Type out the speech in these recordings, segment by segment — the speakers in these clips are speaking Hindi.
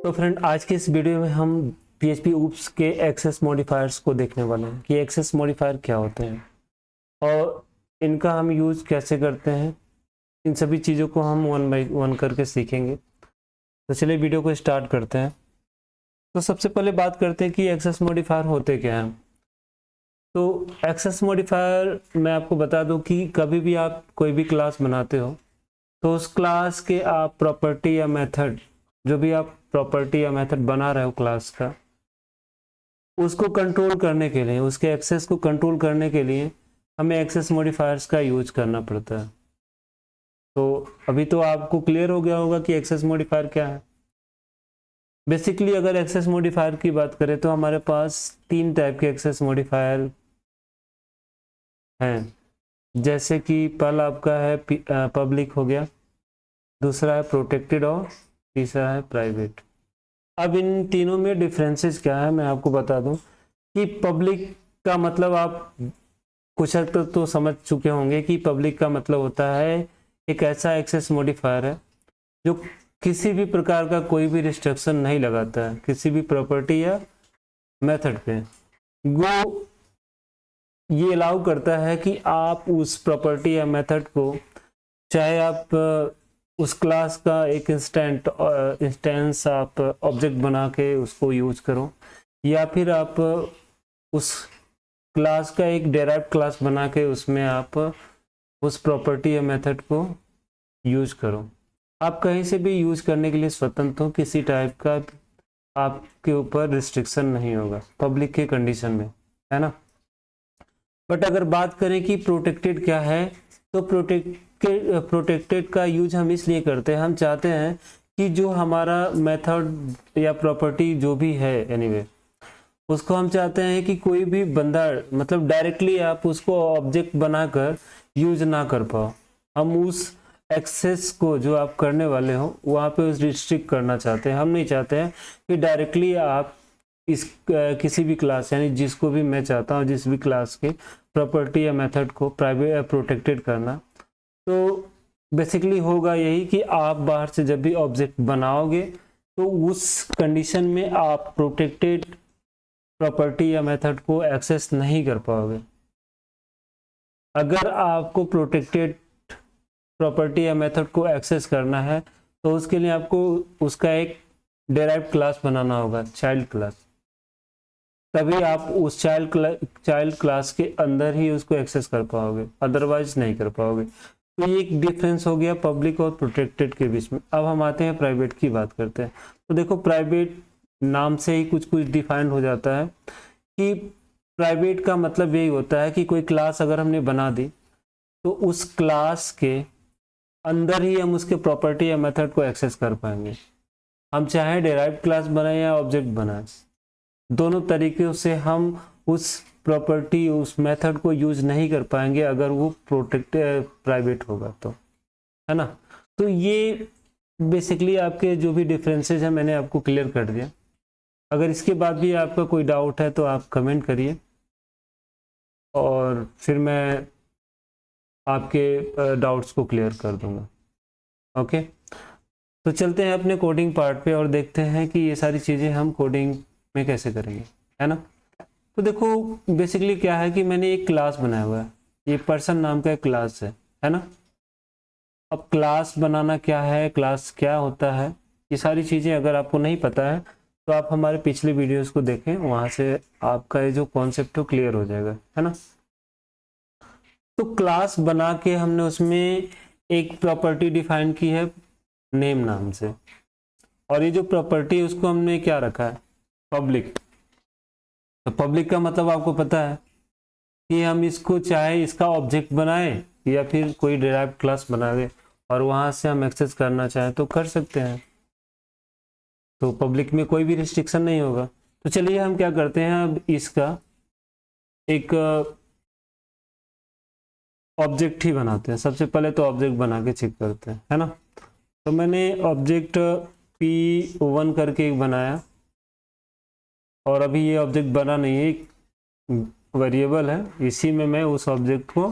तो फ्रेंड, आज के इस वीडियो में हम PHP oops के एक्सेस मॉडिफायर्स को देखने वाले हैं कि एक्सेस मॉडिफायर क्या होते हैं और इनका हम यूज़ कैसे करते हैं। इन सभी चीज़ों को हम वन बाय वन करके सीखेंगे। तो चलिए वीडियो को स्टार्ट करते हैं। तो सबसे पहले बात करते हैं कि एक्सेस मॉडिफायर होते क्या हैं। तो एक्सेस मॉडिफायर मैं आपको बता दूं कि कभी भी आप कोई भी क्लास बनाते हो तो उस क्लास के आप प्रॉपर्टी या मेथड, जो भी आप प्रॉपर्टी या मेथड बना रहे हो क्लास का, उसको कंट्रोल करने के लिए, उसके एक्सेस को कंट्रोल करने के लिए हमें एक्सेस मॉडिफायर्स का यूज करना पड़ता है। तो अभी तो आपको क्लियर हो गया होगा कि एक्सेस मॉडिफायर क्या है। बेसिकली अगर एक्सेस मॉडिफायर की बात करें तो हमारे पास तीन टाइप के एक्सेस मॉडिफायर हैं। जैसे कि पहला आपका है पब्लिक हो गया, दूसरा है प्रोटेक्टेड और तीसरा है प्राइवेट। अब इन तीनों में डिफरेंसेस क्या है मैं आपको बता दूं कि पब्लिक का मतलब आप कुछ हद तक तो समझ चुके होंगे कि पब्लिक का मतलब होता है एक ऐसा एक्सेस मॉडिफायर है जो किसी भी प्रकार का कोई भी रिस्ट्रिक्शन नहीं लगाता है किसी भी प्रॉपर्टी या मेथड पे। वो ये अलाउ करता है कि आप उस प्रॉपर्टी या मेथड को, चाहे आप उस क्लास का एक इंस्टेंस आप ऑब्जेक्ट बना के उसको यूज करो, या फिर आप उस क्लास का एक डेराइव्ड क्लास बना के उसमें आप उस प्रॉपर्टी या मेथड को यूज करो। आप कहीं से भी यूज करने के लिए स्वतंत्र हो, किसी टाइप का आपके ऊपर रिस्ट्रिक्शन नहीं होगा पब्लिक के कंडीशन में, है ना। बट अगर बात करें कि प्रोटेक्टेड क्या है, तो प्रोटेक्टेड का यूज हम इसलिए करते हैं, हम चाहते हैं कि जो हमारा मेथड या प्रॉपर्टी जो भी है एनीवे, उसको हम चाहते हैं कि कोई भी बंदा, मतलब डायरेक्टली आप उसको ऑब्जेक्ट बनाकर यूज ना कर पाओ। हम उस एक्सेस को जो आप करने वाले हो वहाँ पे उस रिस्ट्रिक्ट करना चाहते हैं। हम नहीं चाहते हैं कि डायरेक्टली आप इस किसी भी क्लास, यानी जिसको भी मैं चाहता हूँ जिस भी क्लास के प्रॉपर्टी या मेथड को प्राइवेट या प्रोटेक्टेड करना, तो बेसिकली होगा यही कि आप बाहर से जब भी ऑब्जेक्ट बनाओगे तो उस कंडीशन में आप प्रोटेक्टेड प्रॉपर्टी या मेथड को एक्सेस नहीं कर पाओगे। अगर आपको प्रोटेक्टेड प्रॉपर्टी या मेथड को एक्सेस करना है तो उसके लिए आपको उसका एक डेराइव्ड क्लास बनाना होगा, चाइल्ड क्लास। तभी आप उस चाइल्ड क्लास के अंदर ही उसको एक्सेस कर पाओगे, अदरवाइज नहीं कर पाओगे। तो ये एक डिफरेंस हो गया पब्लिक और प्रोटेक्टेड के बीच में। अब हम आते हैं प्राइवेट की बात करते हैं। तो देखो, प्राइवेट नाम से ही कुछ कुछ डिफाइंड हो जाता है कि प्राइवेट का मतलब यही होता है कि कोई क्लास अगर हमने बना दी तो उस क्लास के अंदर ही हम उसके प्रॉपर्टी या मेथड को एक्सेस कर पाएंगे। हम चाहे डेराइव्ड क्लास बनाए या ऑब्जेक्ट बनाए, दोनों तरीके से हम उस प्रॉपर्टी, उस मेथड को यूज नहीं कर पाएंगे अगर वो प्राइवेट होगा तो, है ना। तो ये बेसिकली आपके जो भी डिफरेंसेस हैं मैंने आपको क्लियर कर दिया। अगर इसके बाद भी आपका कोई डाउट है तो आप कमेंट करिए और फिर मैं आपके डाउट्स को क्लियर कर दूंगा। ओके, तो चलते हैं अपने कोडिंग पार्ट पे और देखते हैं कि ये सारी चीज़ें हम कोडिंग में कैसे करेंगे, है ना। तो देखो, बेसिकली क्या है कि मैंने एक क्लास बनाया हुआ है, ये पर्सन नाम का एक क्लास है ना। अब क्लास बनाना क्या है, क्लास क्या होता है, ये सारी चीज़ें अगर आपको नहीं पता है तो आप हमारे पिछले वीडियोस को देखें, वहाँ से आपका ये जो कॉन्सेप्ट है क्लियर हो जाएगा, है ना। तो क्लास बना के हमने उसमें एक प्रॉपर्टी डिफाइन की है नेम नाम से, और ये जो प्रॉपर्टी है उसको हमने क्या रखा है, पब्लिक। तो पब्लिक का मतलब आपको पता है कि हम इसको चाहे इसका ऑब्जेक्ट बनाए या फिर कोई डिराइव्ड क्लास बना दे और वहां से हम एक्सेस करना चाहें तो कर सकते हैं। तो पब्लिक में कोई भी रिस्ट्रिक्शन नहीं होगा। तो चलिए हम क्या करते हैं, अब इसका एक ऑब्जेक्ट ही बनाते हैं। सबसे पहले तो ऑब्जेक्ट बना के चेक करते हैं, है ना। तो मैंने ऑब्जेक्ट P1 करके एक बनाया और अभी ये ऑब्जेक्ट बना नहीं है, एक वेरिएबल है, इसी में मैं उस ऑब्जेक्ट को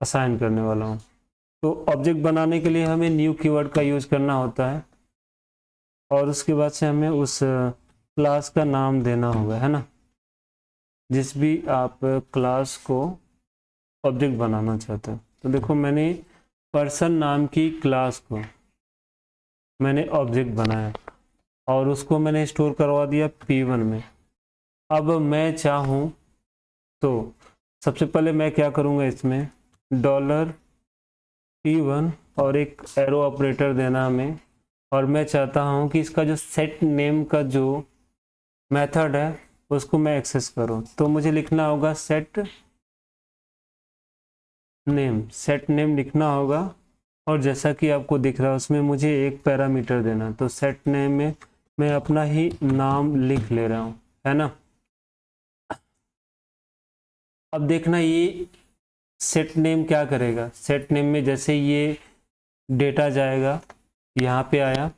असाइन करने वाला हूँ। तो ऑब्जेक्ट बनाने के लिए हमें न्यू कीवर्ड का यूज करना होता है। और उसके बाद से हमें उस क्लास का नाम देना होगा, है ना, जिस भी आप क्लास को ऑब्जेक्ट बनाना चाहते हो। तो देखो मैंने पर्सन नाम की क्लास को मैंने ऑब्जेक्ट बनाया और उसको मैंने स्टोर करवा दिया P1 में। अब मैं चाहूँ तो सबसे पहले मैं क्या करूँगा, इसमें $P1 और एक एरो ऑपरेटर देना हमें, और मैं चाहता हूँ कि इसका जो सेट नेम का जो मेथड है उसको मैं एक्सेस करूँ। तो मुझे लिखना होगा सेट नेम लिखना होगा, और जैसा कि आपको दिख रहा है उसमें मुझे एक पैरामीटर देना। तो सेट नेम में मैं अपना ही नाम लिख ले रहा हूँ, है ना। अब देखना ये सेट नेम क्या करेगा। सेट नेम में जैसे ये डेटा जाएगा, यहाँ पे आया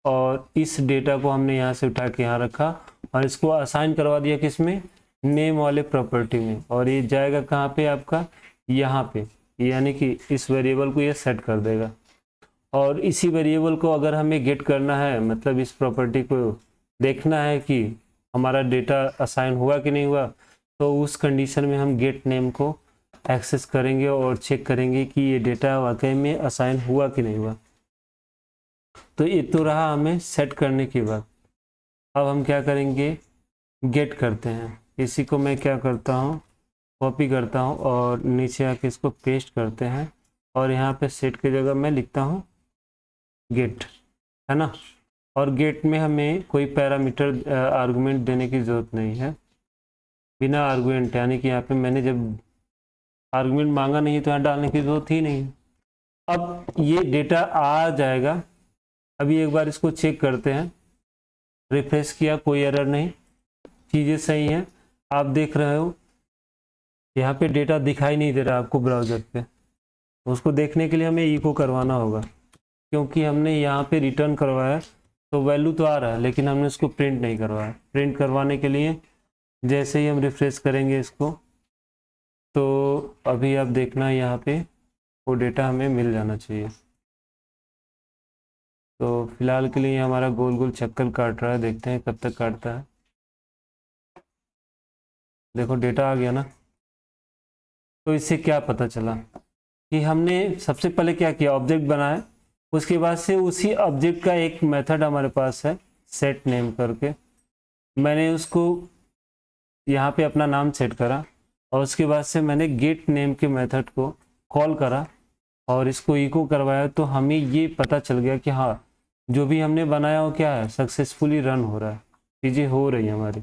और इस डेटा को हमने यहाँ से उठा के यहाँ रखा और इसको असाइन करवा दिया किसमें, नेम वाले प्रॉपर्टी में, और ये जाएगा कहाँ पे आपका, यहाँ पे, यानी कि इस वेरिएबल को ये सेट कर देगा। और इसी वेरिएबल को अगर हमें गेट करना है, मतलब इस प्रॉपर्टी को देखना है कि हमारा डेटा असाइन हुआ कि नहीं हुआ, तो उस कंडीशन में हम गेट नेम को एक्सेस करेंगे और चेक करेंगे कि ये डेटा वाकई में असाइन हुआ कि नहीं हुआ। तो ये तो रहा हमें सेट करने की बात। अब हम क्या करेंगे, गेट करते हैं। इसी को मैं क्या करता हूँ, कॉपी करता हूँ और नीचे आके इसको पेस्ट करते हैं, और यहाँ पे सेट की जगह मैं लिखता हूँ गेट, है ना। और गेट में हमें कोई पैरामीटर आर्गुमेंट देने की ज़रूरत नहीं है, बिना आर्गुमेंट, यानी कि यहाँ पे मैंने जब आर्गुमेंट मांगा नहीं तो यहाँ डालने की ज़रूरत ही नहीं। अब ये डेटा आ जाएगा। अभी एक बार इसको चेक करते हैं, रिफ्रेश किया, कोई एरर नहीं, चीज़ें सही हैं। आप देख रहे हो यहाँ पे डेटा दिखाई नहीं दे रहा आपको ब्राउज़र पे। उसको देखने के लिए हमें इको करवाना होगा, क्योंकि हमने यहाँ पे रिटर्न करवाया तो वैल्यू तो आ रहा है, लेकिन हमने उसको प्रिंट नहीं करवाया। प्रिंट करवाने के लिए जैसे ही हम रिफ्रेश करेंगे इसको, तो अभी आप देखना यहाँ पे वो डेटा हमें मिल जाना चाहिए। तो फिलहाल के लिए हमारा गोल गोल चक्कर काट रहा है, देखते हैं कब तक काटता है। देखो डेटा आ गया ना। तो इससे क्या पता चला कि हमने सबसे पहले क्या किया, ऑब्जेक्ट बनाया, उसके बाद से उसी ऑब्जेक्ट का एक मेथड हमारे पास है सेट नेम करके। मैंने उसको यहाँ पे अपना नाम सेट करा और उसके बाद से मैंने गेट नेम के मेथड को कॉल करा और इसको इको करवाया। तो हमें ये पता चल गया कि हाँ, जो भी हमने बनाया हो क्या है, सक्सेसफुली रन हो रहा है, चीज़ें हो रही हैं हमारी।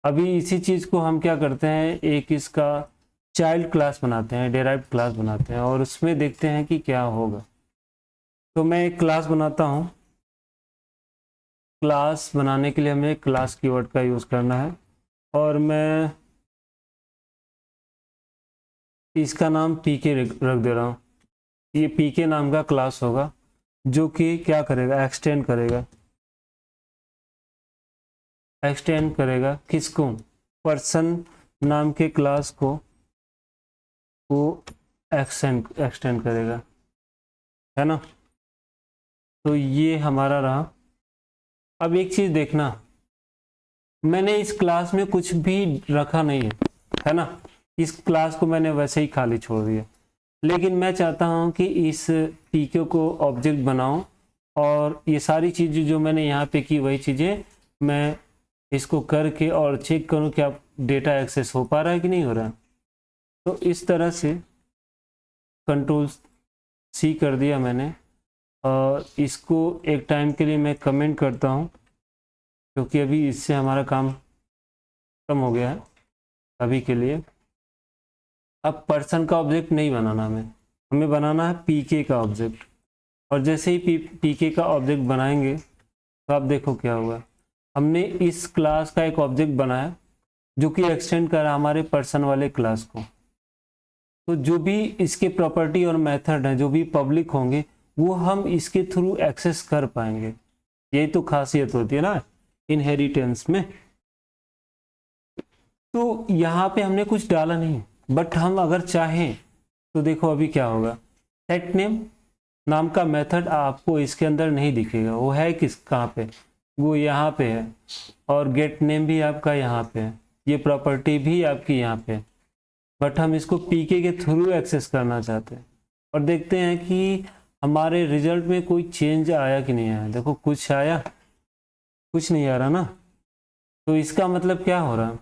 अभी इसी चीज़ को हम क्या करते हैं, एक इसका चाइल्ड क्लास बनाते हैं, डेराइव्ड क्लास बनाते हैं, और उसमें देखते हैं कि क्या होगा। तो मैं एक क्लास बनाता हूँ। क्लास बनाने के लिए हमें क्लास कीवर्ड का यूज़ करना है, और मैं इसका नाम पीके रख दे रहा हूँ। ये पीके नाम का क्लास होगा जो कि क्या करेगा, एक्सटेंड करेगा किसको, पर्सन नाम के क्लास को वो एक्सटेंड करेगा, है ना। तो ये हमारा रहा। अब एक चीज़ देखना, मैंने इस क्लास में कुछ भी रखा नहीं है ना। इस क्लास को मैंने वैसे ही खाली छोड़ दिया, लेकिन मैं चाहता हूँ कि इस पीके को ऑब्जेक्ट बनाऊं और ये सारी चीज़ें जो मैंने यहाँ पे की वही चीज़ें मैं इसको करके और चेक करूँ कि आप डेटा एक्सेस हो पा रहा है कि नहीं हो रहा है। तो इस तरह से Ctrl+C कर दिया मैंने, और इसको एक टाइम के लिए मैं कमेंट करता हूँ, क्योंकि अभी इससे हमारा काम कम हो गया है अभी के लिए। अब पर्सन का ऑब्जेक्ट नहीं बनाना हमें बनाना है पीके का ऑब्जेक्ट। और जैसे ही पीके का ऑब्जेक्ट बनाएंगे तो आप देखो क्या हुआ, हमने इस क्लास का एक ऑब्जेक्ट बनाया जो कि एक्सटेंड कर रहा हमारे पर्सन वाले क्लास को। तो जो भी इसके प्रॉपर्टी और मेथड हैं जो भी पब्लिक होंगे वो हम इसके थ्रू एक्सेस कर पाएंगे। यही तो खासियत होती है ना इनहेरिटेंस में। तो यहाँ पे हमने कुछ डाला नहीं, बट हम अगर चाहें तो देखो अभी क्या होगा, सेट नेम नाम का मेथड आपको इसके अंदर नहीं दिखेगा, वो है किस कहाँ पे, वो यहाँ पे है, और गेट नेम भी आपका यहाँ पे है, ये प्रॉपर्टी भी आपकी यहाँ पे है, बट हम इसको पीके के थ्रू एक्सेस करना चाहते हैं और देखते हैं कि हमारे रिजल्ट में कोई चेंज आया कि नहीं आया। देखो कुछ आया, कुछ नहीं आ रहा ना, तो इसका मतलब क्या हो रहा है,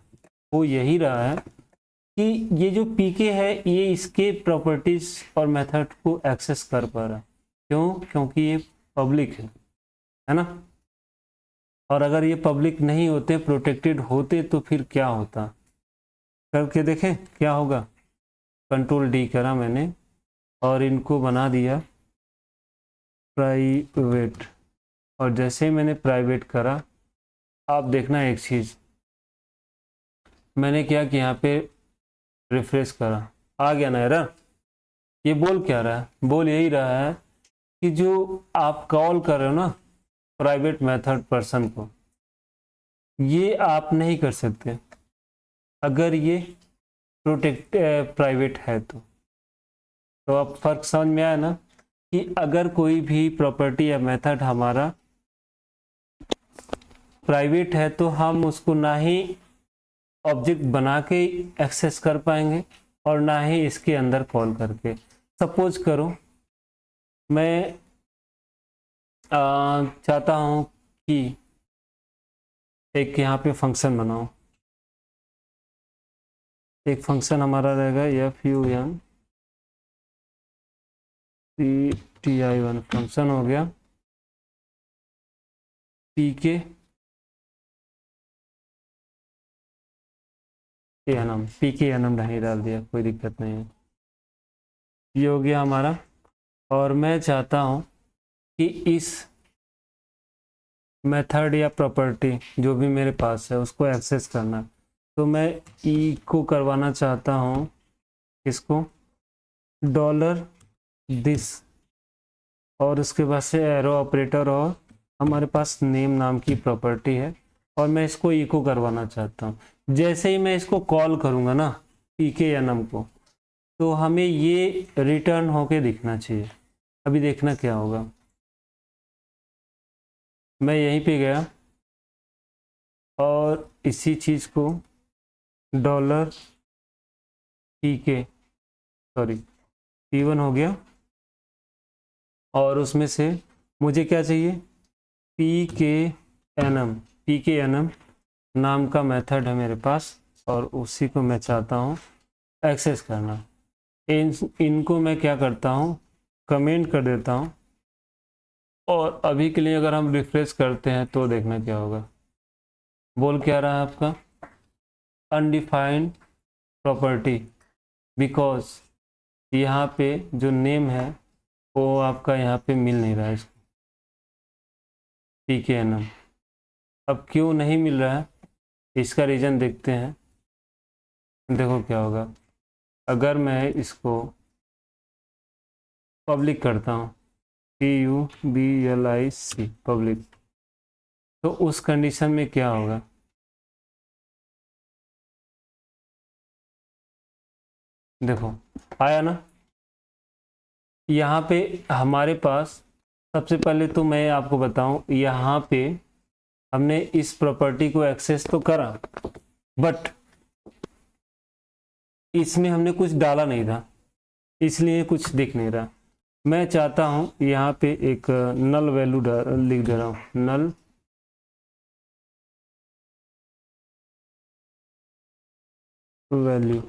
वो यही रहा है कि ये जो पीके है ये इसके प्रॉपर्टीज और मेथड को एक्सेस कर पा रहा है। क्यों? क्योंकि ये पब्लिक है ना। और अगर ये पब्लिक नहीं होते, प्रोटेक्टेड होते, तो फिर क्या होता, करके देखें क्या होगा। कंट्रोल डी करा मैंने और इनको बना दिया प्राइवेट, और जैसे ही मैंने प्राइवेट करा, आप देखना एक चीज़, मैंने क्या कि यहाँ पे रिफ्रेश करा, आ गया ना एरर। ये बोल क्या रहा है, बोल यही रहा है कि जो आप कॉल कर रहे हो ना प्राइवेट मेथड पर्सन को, ये आप नहीं कर सकते अगर ये प्रोटेक्ट प्राइवेट है तो अब फर्क समझ में आया ना, कि अगर कोई भी प्रॉपर्टी या मेथड हमारा प्राइवेट है तो हम उसको ना ही ऑब्जेक्ट बना के एक्सेस कर पाएंगे और ना ही इसके अंदर कॉल करके। सपोज करो मैं चाहता हूँ कि एक यहाँ पे फंक्शन बनाओ, एक फंक्शन हमारा रहेगा funCTI1 फंक्शन हो गया, पीके एनम नहीं डाल दिया, कोई दिक्कत नहीं है, ये हो गया हमारा। और मैं चाहता हूँ कि इस मेथड या प्रॉपर्टी जो भी मेरे पास है उसको एक्सेस करना, तो मैं ई को करवाना चाहता हूँ इसको $this, और उसके बाद से एरो ऑपरेटर, और हमारे पास नेम नाम की प्रॉपर्टी है, और मैं इसको इको करवाना चाहता हूँ। जैसे ही मैं इसको कॉल करूँगा ना पीके एनम को, तो हमें ये रिटर्न होके दिखना चाहिए। अभी देखना क्या होगा, मैं यहीं पे गया और इसी चीज़ को $P1 हो गया, और उसमें से मुझे क्या चाहिए, PKNM नाम का मेथड है मेरे पास, और उसी को मैं चाहता हूँ एक्सेस करना। इनको मैं क्या करता हूँ, कमेंट कर देता हूँ, और अभी के लिए अगर हम रिफ्रेश करते हैं तो देखना क्या होगा। बोल क्या रहा है आपका, अनडिफाइंड प्रॉपर्टी, बिकॉज यहाँ पे जो नेम है वो आपका यहाँ पे मिल नहीं रहा है इसको, PKNM। अब क्यों नहीं मिल रहा है, इसका रीज़न देखते हैं। देखो क्या होगा, अगर मैं इसको पब्लिक करता हूँ, PUBLIC पब्लिक, तो उस कंडीशन में क्या होगा, देखो आया ना। यहाँ पे हमारे पास सबसे पहले तो मैं आपको बताऊं, यहाँ पे हमने इस प्रॉपर्टी को एक्सेस तो करा, बट इसमें हमने कुछ डाला नहीं था, इसलिए कुछ दिख नहीं रहा। मैं चाहता हूँ यहाँ पे एक नल वैल्यू लिख दे रहा हूँ, नल वैल्यू।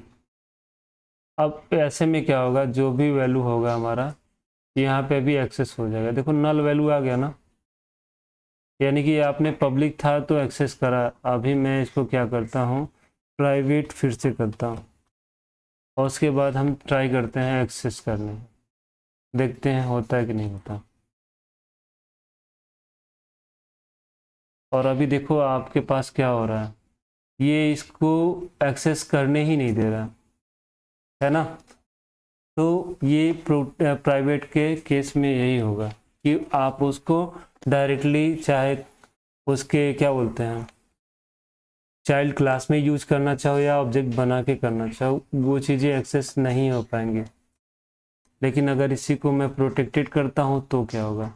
अब ऐसे में क्या होगा, जो भी वैल्यू होगा हमारा यहाँ पे भी एक्सेस हो जाएगा। देखो नल वैल्यू आ गया ना, यानी कि आपने पब्लिक था तो एक्सेस करा। अभी मैं इसको क्या करता हूँ, प्राइवेट फिर से करता हूँ, और उसके बाद हम ट्राई करते हैं एक्सेस करने, देखते हैं होता है कि नहीं होता। और अभी देखो आपके पास क्या हो रहा है, ये इसको एक्सेस करने ही नहीं दे रहा है ना। तो ये प्राइवेट के केस में यही होगा कि आप उसको डायरेक्टली, चाहे उसके क्या बोलते हैं चाइल्ड क्लास में यूज करना चाहो या ऑब्जेक्ट बना के करना चाहो, वो चीज़ें एक्सेस नहीं हो पाएंगे। लेकिन अगर इसी को मैं प्रोटेक्टेड करता हूँ तो क्या होगा,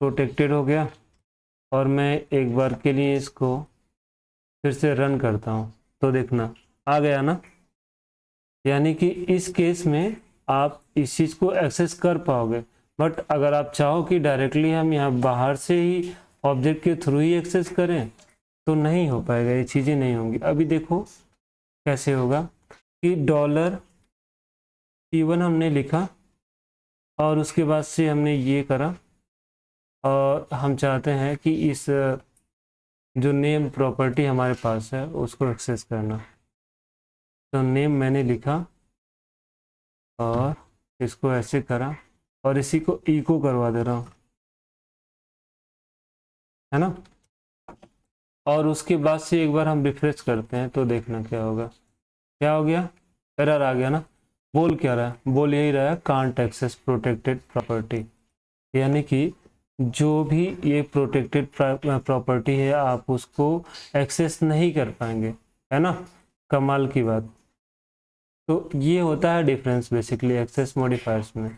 प्रोटेक्टेड हो गया और मैं एक बार के लिए इसको फिर से रन करता हूँ तो देखना आ गया ना। यानी कि इस केस में आप इस चीज़ को एक्सेस कर पाओगे, बट अगर आप चाहो कि डायरेक्टली हम यहाँ बाहर से ही ऑब्जेक्ट के थ्रू ही एक्सेस करें तो नहीं हो पाएगा, ये चीज़ें नहीं होंगी। अभी देखो कैसे होगा कि $P1 हमने लिखा और उसके बाद से हमने ये करा और हम चाहते हैं कि इस जो नेम प्रॉपर्टी हमारे पास है उसको एक्सेस करना। तो नेम मैंने लिखा और इसको ऐसे करा और इसी को इको करवा दे रहा हूँ, है ना। और उसके बाद से एक बार हम रिफ्रेश करते हैं तो देखना क्या होगा, क्या हो गया, एरर आ गया ना। बोल क्या रहा है, बोल यही रहा है कांट एक्सेस प्रोटेक्टेड प्रॉपर्टी, यानी कि जो भी ये प्रोटेक्टेड प्रॉपर्टी है आप उसको एक्सेस नहीं कर पाएंगे, है ना। कमाल की बात। तो ये होता है डिफरेंस बेसिकली एक्सेस मॉडिफायर्स में।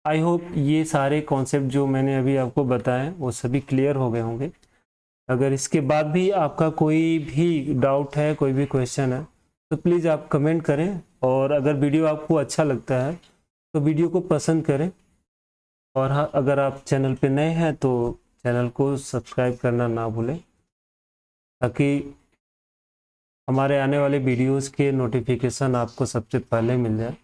आई होप ये सारे कॉन्सेप्ट जो मैंने अभी आपको बताए वो सभी क्लियर हो गए होंगे। अगर इसके बाद भी आपका कोई भी डाउट है, कोई भी क्वेश्चन है तो प्लीज़ आप कमेंट करें, और अगर वीडियो आपको अच्छा लगता है तो वीडियो को पसंद करें, और हाँ अगर आप चैनल पे नए हैं तो चैनल को सब्सक्राइब करना ना भूलें ताकि हमारे आने वाले वीडियोस के नोटिफिकेशन आपको सबसे पहले मिल जाए।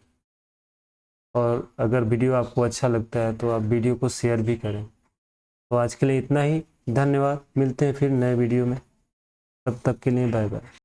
और अगर वीडियो आपको अच्छा लगता है तो आप वीडियो को शेयर भी करें। तो आज के लिए इतना ही, धन्यवाद, मिलते हैं फिर नए वीडियो में, तब तक के लिए बाय बाय।